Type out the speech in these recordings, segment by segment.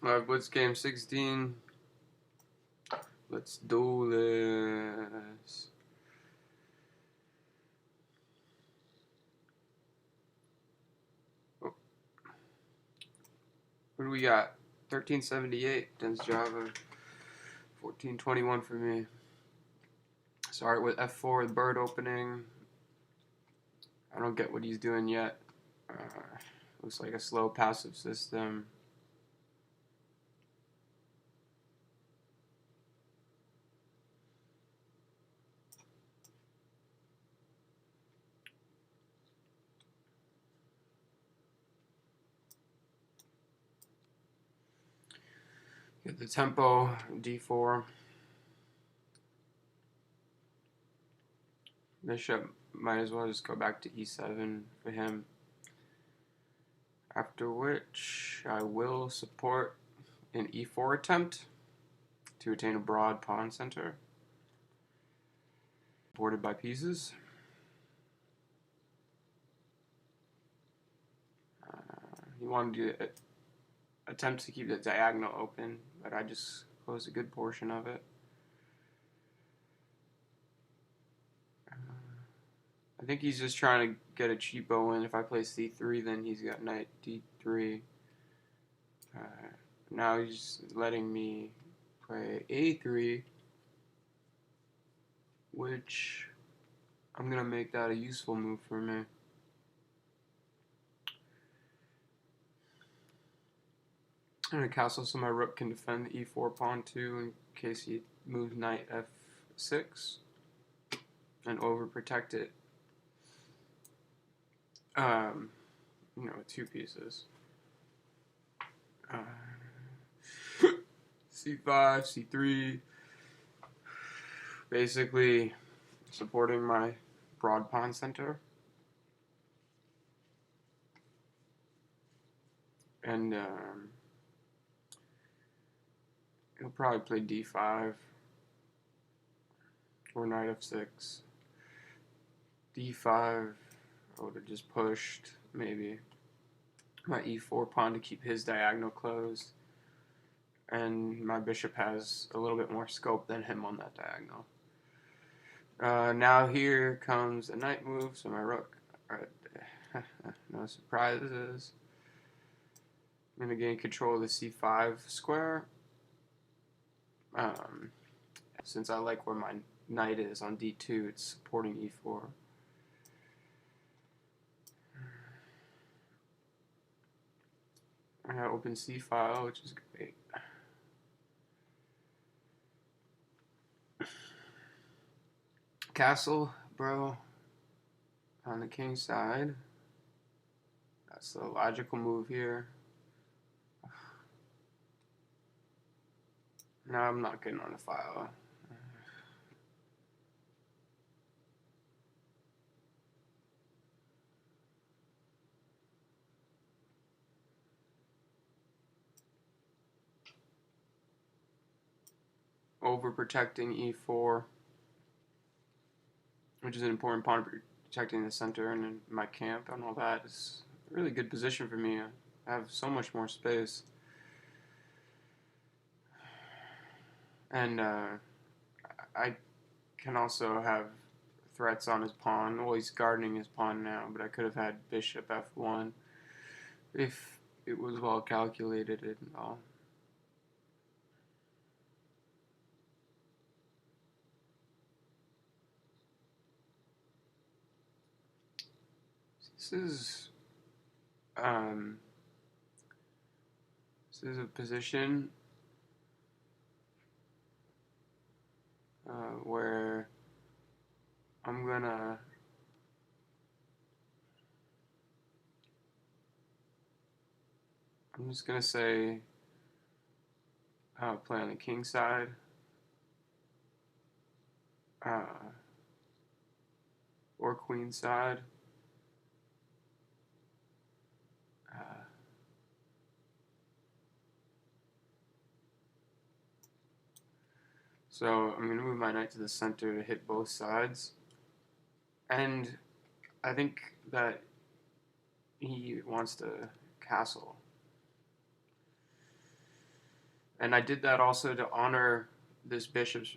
Alright, Blitz game 16. Let's do this. Oh. What do we got? 1378 against Java. 1421 for me. Start with F4, the bird opening. I don't get what he's doing yet. Looks like a slow passive system. Get the tempo, D4. Bishop might as well just go back to E7 for him. After which I will support an E4 attempt to attain a broad pawn center, supported by pieces. He wanted to attempt to keep the diagonal open, but I just closed a good portion of it. I think he's just trying to get a cheapo win. If I play C3, then he's got knight D3. Now he's letting me play A3, which I'm going to make that a useful move for me. I'm going to castle so my rook can defend the E4 pawn too in case he moves knight F6 and overprotect it. Two pieces. C5, C3. Basically supporting my broad pawn center. And he'll probably play D5 or knight F6. D5, I would have just pushed maybe my E4 pawn to keep his diagonal closed. And my bishop has a little bit more scope than him on that diagonal. Now here comes a knight move, so my rook, no surprises. I'm going to gain control of the C5 square. Since I like where my knight is on D2, it's supporting E4. I got open C file, which is great. Castle, bro, on the king side. That's the logical move here. No, I'm not getting on the file. Overprotecting E4, which is an important pawn, protecting the center and in my camp and all that. Is a really good position for me. I have so much more space. And I can also have threats on his pawn. Well, he's guarding his pawn now, but I could have had bishop F1 if it was well calculated and all. This is a position where I'm just gonna say play on the king side. Or queen side. So I'm going to move my knight to the center to hit both sides. And I think that he wants to castle. And I did that also to honor this bishop's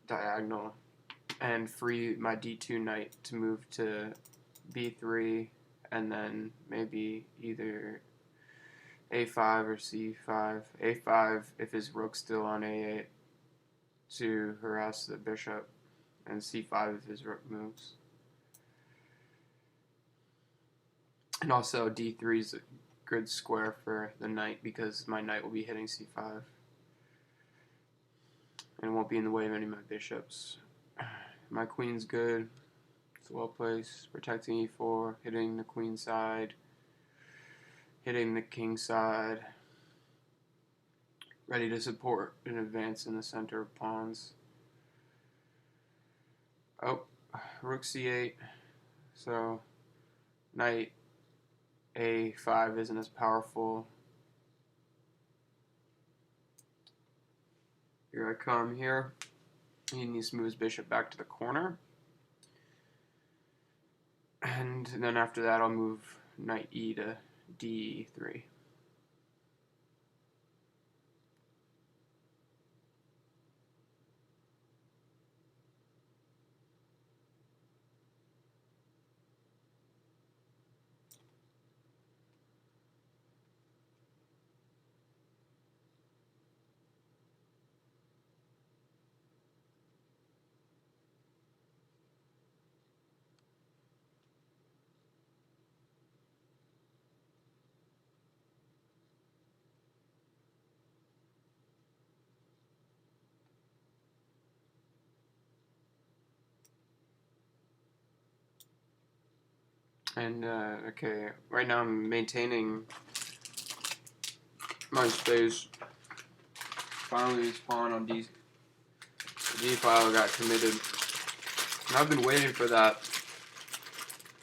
diagonal and free my d2 knight to move to b3, and then maybe either a5 or c5. a5 if his rook's still on a8 to harass the bishop, and c5 if his rook moves. And also d3 is a good square for the knight because my knight will be hitting c5 and won't be in the way of any of my bishops. My queen's good. It's well placed, protecting e4, hitting the queen side, hitting the king side, ready to support an advance in the center of pawns. Oh, rook c8, so knight a5 isn't as powerful. Here I come here. He needs to move his bishop back to the corner. And then after that I'll move knight e to d3. And okay, right now I'm maintaining my space. Finally, his pawn on d file got committed, and I've been waiting for that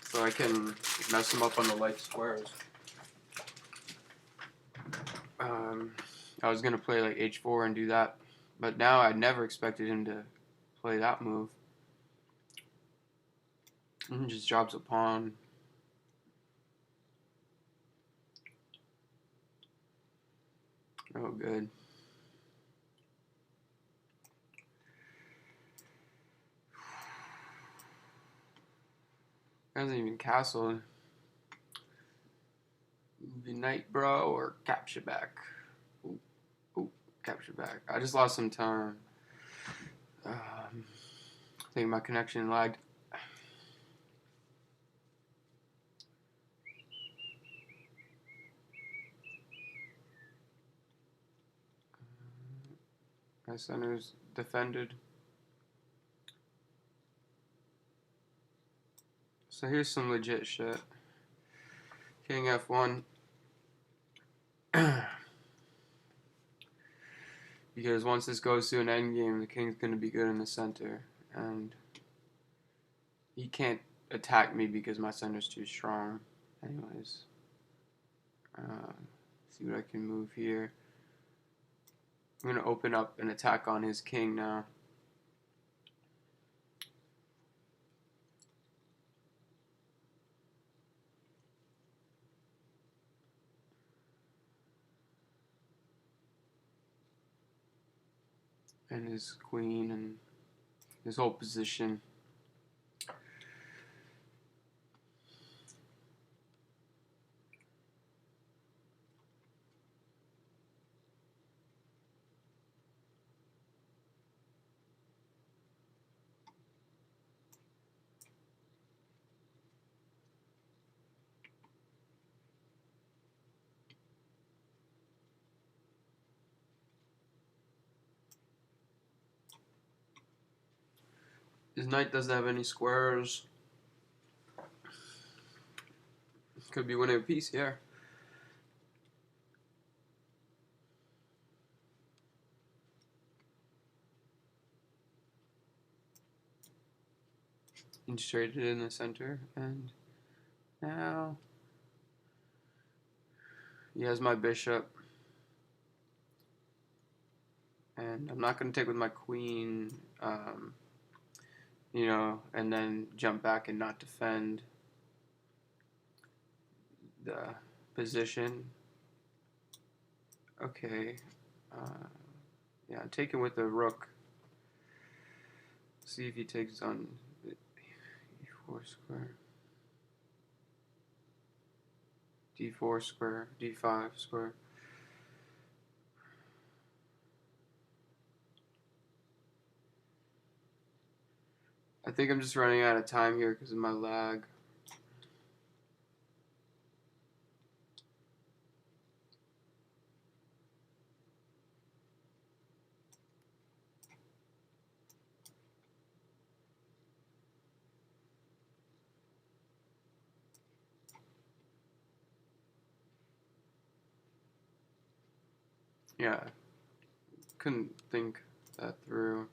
so I can mess him up on the light squares. I was gonna play like h4 and do that, but now I never expected him to play that move. And he just drops a pawn. Oh, good. Hasn't even castled. Move your knight, bro, or capture back. Ooh, ooh, capture back. I just lost some time. I think my connection lagged. My center's defended. So here's some legit shit. King f1. Because once this goes to an endgame, the king's going to be good in the center. And he can't attack me because my center's too strong. Anyways. See what I can move here. I'm going to open up an attack on his king now. And his queen and his whole position. His knight doesn't have any squares. Could be winning a piece here. Integrated in the center, and now he has my bishop. And I'm not going to take with my queen, and then jump back and not defend the position. Okay, Yeah, taking with the rook. See if he takes on e4 square. d4 square, d5 square. I think I'm just running out of time here because of my lag. Yeah, couldn't think that through.